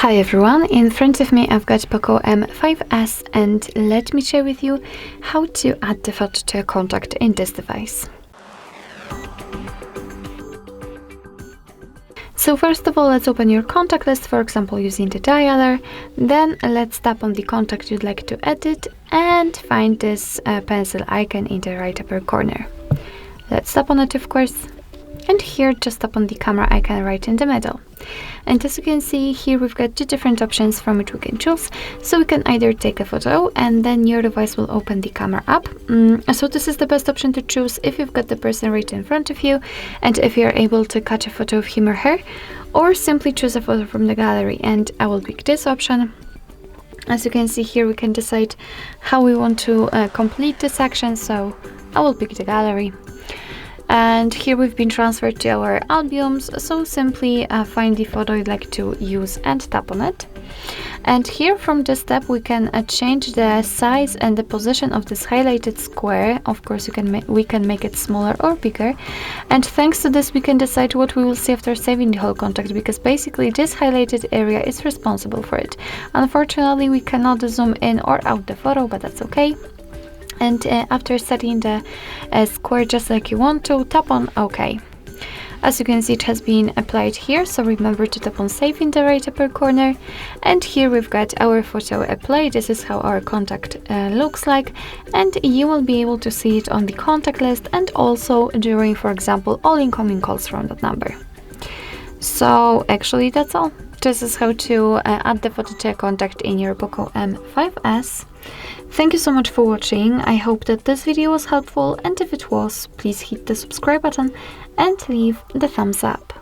Hi everyone, in front of me I've got POCO M5s and let me share with you how to add the photo to a contact in this device. So first of all, let's open your contact list, for example using the dialer. Then let's tap on the contact you'd like to edit and find this pencil icon in the right upper corner. Let's tap on it, of course. And here just tap on the camera icon right in the middle. And as you can see here, we've got two different options from which we can choose. So we can either take a photo and then your device will open the camera app. So this is the best option to choose if you've got the person right in front of you and if you're able to catch a photo of him or her, or simply choose a photo from the gallery, and I will pick this option. As you can see here, we can decide how we want to complete this action, so I will pick the gallery. And here we've been transferred to our albums, so simply find the photo you'd like to use and tap on it. And here from this tab we can change the size and the position of this highlighted square. Of course we can make it smaller or bigger, and thanks to this we can decide what we will see after saving the whole contact, because basically this highlighted area is responsible for it. Unfortunately we cannot zoom in or out the photo, but that's okay. And after setting the square just like you want to, tap on OK. As you can see, it has been applied here, so remember to tap on Save in the right upper corner. And here we've got our photo applied. This is how our contact looks like, and you will be able to see it on the contact list and also during, for example, all incoming calls from that number. So actually that's all. This is how to add the photo to a contact in your POCO M5s. Thank you so much for watching. I hope that this video was helpful, and if it was, please hit the subscribe button and leave the thumbs up.